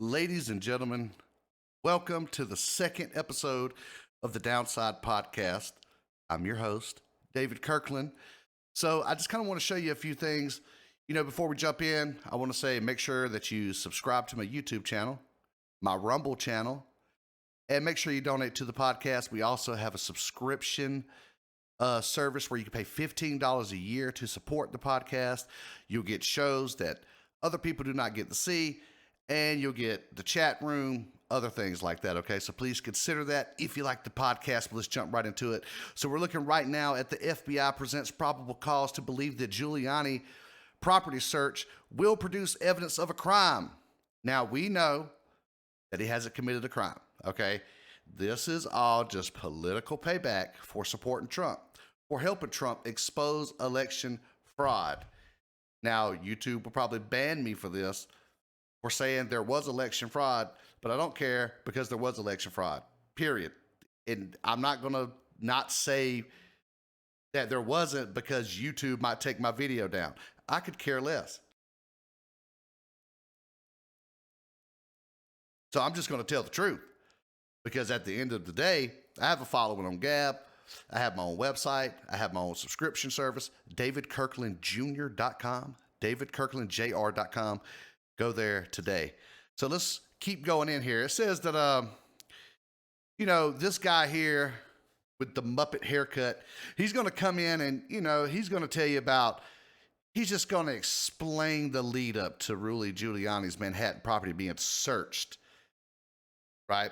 Ladies and gentlemen, welcome to the second episode of the Downside Podcast. I'm your host, David Kirkland. So I just kind of want to show you a few things. Before we jump in, I want to say make sure that you subscribe to my YouTube channel, my Rumble channel, and make sure you donate to the podcast. We also have a subscription service where you can pay $15 a year to support the podcast. You'll get shows that other people do not get to see, and you'll get the chat room, other things like that, okay? So please consider that if you like the podcast. But let's jump right into it. So we're looking right now at the FBI presents probable cause to believe that Giuliani property search will produce evidence of a crime. Now, we know that he hasn't committed a crime, okay? This is all just political payback for supporting Trump, for helping Trump expose election fraud. Now, YouTube will probably ban me for this, for saying there was election fraud, but I don't care because there was election fraud, period. And I'm not going to not say that there wasn't because YouTube might take my video down. I could care less. So I'm just going to tell the truth, because at the end of the day, I have a following on Gab. I have my own website. I have my own subscription service, davidkirklandjr.com, davidkirklandjr.com. Go there today. So let's keep going in here. It says that, this guy here with the Muppet haircut, he's going to come in and, he's going to tell you about, he's just going to explain the lead up to Rudy Giuliani's Manhattan property being searched, right?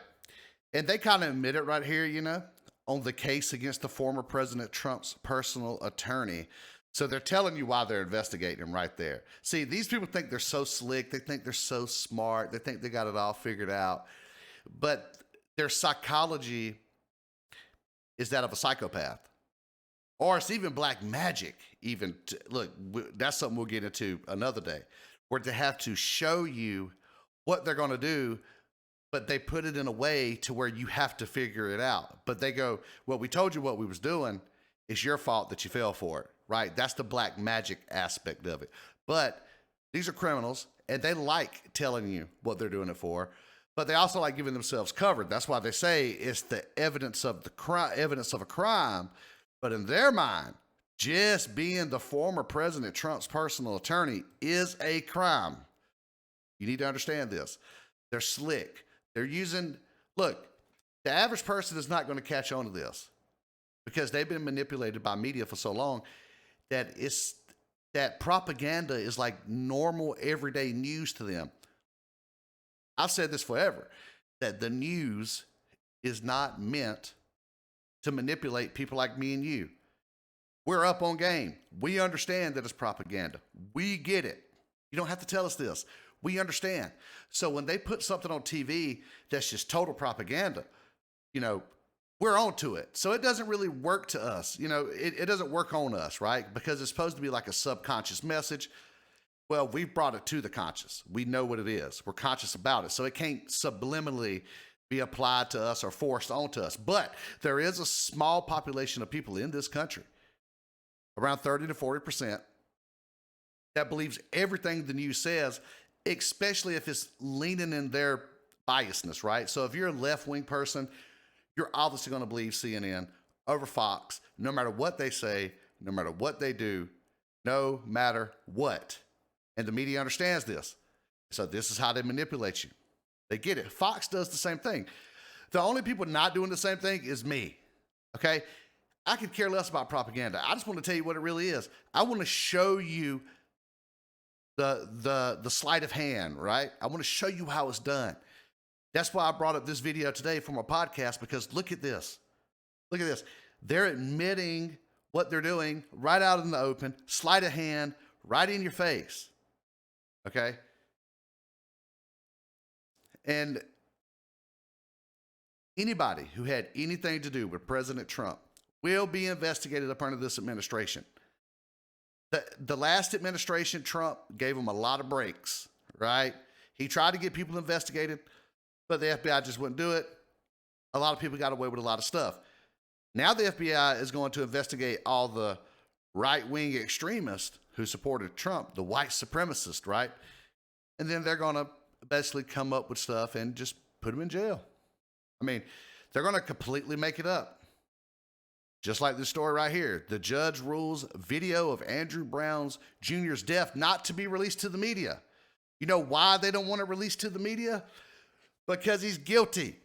And they kind of admit it right here, on the case against the former President Trump's personal attorney. So they're telling you why they're investigating him right there. See, these people think they're so slick. They think they're so smart. They think they got it all figured out. But their psychology is that of a psychopath. Or it's even black magic. Look, that's something we'll get into another day, where they have to show you what they're going to do, but they put it in a way to where you have to figure it out. But they go, well, we told you what we was doing. It's your fault that you fell for it. Right? That's the black magic aspect of it. But these are criminals, and they like telling you what they're doing it for, but they also like giving themselves covered. That's why they say it's the evidence of a crime. But in their mind, just being the former President Trump's personal attorney is a crime. You need to understand this. They're slick. Look, the average person is not going to catch on to this, because they've been manipulated by media for so long that propaganda is like normal everyday news to them. I've said this forever, that the news is not meant to manipulate people like me and you. We're up on game. We understand that it's propaganda. We get it. You don't have to tell us this. We understand. So when they put something on TV that's just total propaganda, we're on to it. So it doesn't really work to us. It doesn't work on us, right? Because it's supposed to be like a subconscious message. Well, we've brought it to the conscious. We know what it is. We're conscious about it. So it can't subliminally be applied to us or forced onto us. But there is a small population of people in this country, around 30 to 40%, that believes everything the news says, especially if it's leaning in their biasness, right? So if you're a left-wing person, you're obviously going to believe CNN over Fox, no matter what they say, no matter what they do, no matter what. And the media understands this. So this is how they manipulate you. They get it. Fox does the same thing. The only people not doing the same thing is me, okay? I could care less about propaganda. I just want to tell you what it really is. I want to show you the sleight of hand, right? I want to show you how it's done. That's why I brought up this video today for my podcast, because look at this. Look at this. They're admitting what they're doing right out in the open, sleight of hand, right in your face. Okay? And anybody who had anything to do with President Trump will be investigated up under this administration. The last administration, Trump gave him a lot of breaks, right? He tried to get people investigated, but the FBI just wouldn't do it. A lot of people got away with a lot of stuff. Now the FBI is going to investigate all the right-wing extremists who supported Trump, the white supremacists, right? And then they're going to basically come up with stuff and just put him in jail. I mean, they're going to completely make it up. Just like this story right here. The judge rules video of Andrew Brown Jr.'s death not to be released to the media. You know why they don't want to release to the media? Because he's guilty.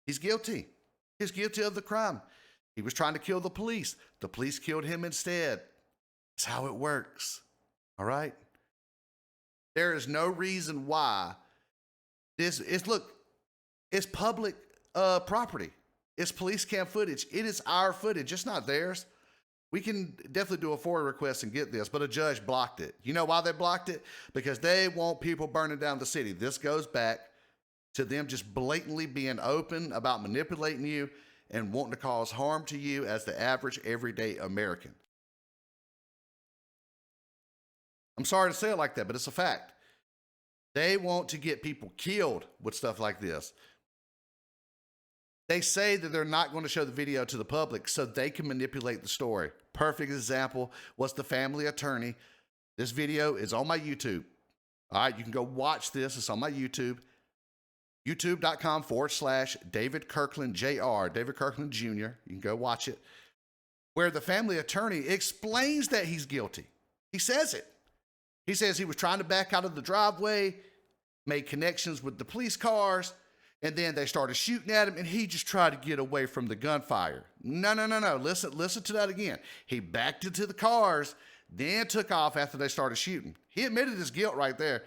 He's guilty. He's guilty of the crime. He was trying to kill the police. The police killed him instead. That's how it works. All right? There is no reason why this is, look, it's public property. It's police cam footage. It is our footage. It's not theirs. We can definitely do a FOIA request and get this, but a judge blocked it. You know why they blocked it? Because they want people burning down the city. This goes back to them just blatantly being open about manipulating you and wanting to cause harm to you as the average everyday American. I'm sorry to say it like that, but it's a fact. They want to get people killed with stuff like this. They say that they're not going to show the video to the public so they can manipulate the story. Perfect example was the family attorney. This video is on my YouTube. All right, you can go watch this. It's on my YouTube. YouTube.com/David Kirkland Jr., David Kirkland Jr. You can go watch it. Where the family attorney explains that he's guilty. He says it. He says he was trying to back out of the driveway, made connections with the police cars, and then they started shooting at him, and he just tried to get away from the gunfire. No. Listen to that again. He backed into the cars, then took off after they started shooting. He admitted his guilt right there.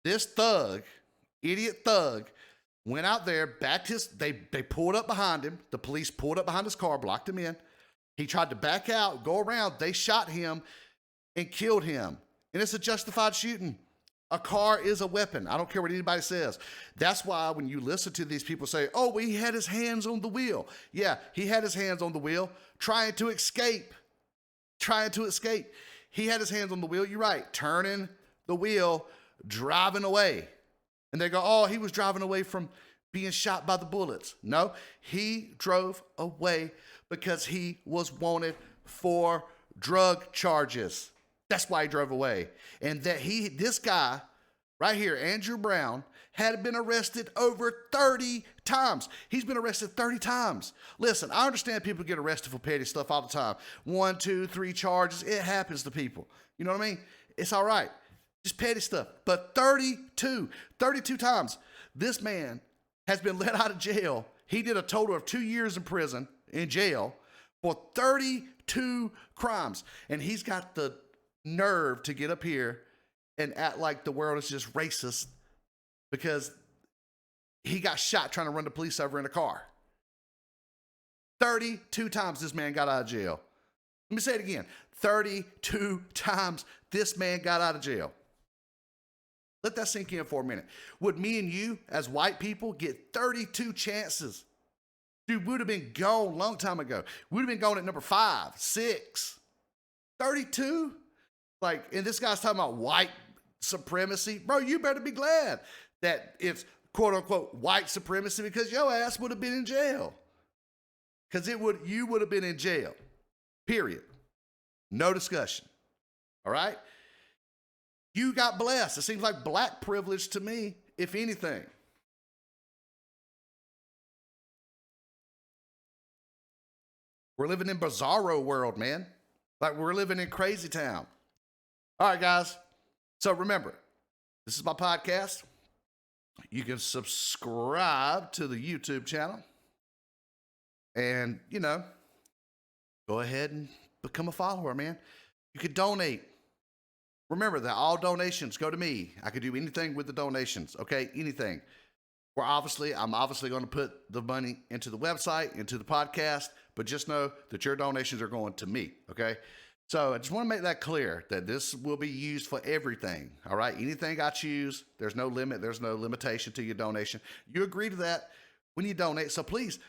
This thug, idiot thug, went out there, backed they pulled up behind him. The police pulled up behind his car, blocked him in. He tried to back out, go around. They shot him and killed him. And it's a justified shooting. A car is a weapon. I don't care what anybody says. That's why when you listen to these people say, oh, well, he had his hands on the wheel. Yeah, he had his hands on the wheel trying to escape. He had his hands on the wheel. You're right. Turning the wheel, driving away. And they go, oh, he was driving away from being shot by the bullets. No, he drove away because he was wanted for drug charges. That's why he drove away. And that this guy right here, Andrew Brown, had been arrested over 30 times. He's been arrested 30 times. Listen, I understand people get arrested for petty stuff all the time. 1, 2, 3 charges. It happens to people. You know what I mean? It's all right. Just petty stuff. But 32 times, this man has been let out of jail. He did a total of 2 years in prison, in jail, for 32 crimes. And he's got the nerve to get up here and act like the world is just racist because he got shot trying to run the police over in a car. 32 times this man got out of jail. Let me say it again. 32 times this man got out of jail. Let that sink in for a minute. Would me and you, as white people, get 32 chances? Dude, would have been gone a long time ago. Would have been gone at number 5, 6. 32? Like, and this guy's talking about white supremacy. Bro, you better be glad that it's quote unquote white supremacy because your ass would have been in jail. Because you would have been in jail. Period. No discussion. All right? You got blessed. It seems like black privilege to me, if anything. We're living in bizarro world, man. Like we're living in crazy town. All right, guys. So remember, this is my podcast. You can subscribe to the YouTube channel and, go ahead and become a follower, man. You could donate. Remember that all donations go to me. I could do anything with the donations, okay? Anything. I'm obviously going to put the money into the website, into the podcast, but just know that your donations are going to me, okay? So I just want to make that clear that this will be used for everything, all right? Anything I choose, there's no limit, there's no limitation to your donation. You agree to that when you donate, so please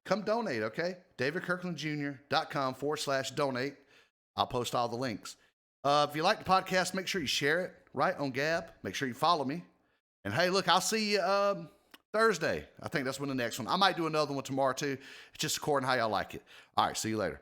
come donate, okay? DavidKirklandJr.com/donate. I'll post all the links. If you like the podcast, make sure you share it, right, on Gab. Make sure you follow me. And hey, look, I'll see you Thursday. I think that's when the next one. I might do another one tomorrow too. It's just according to how y'all like it. All right, see you later.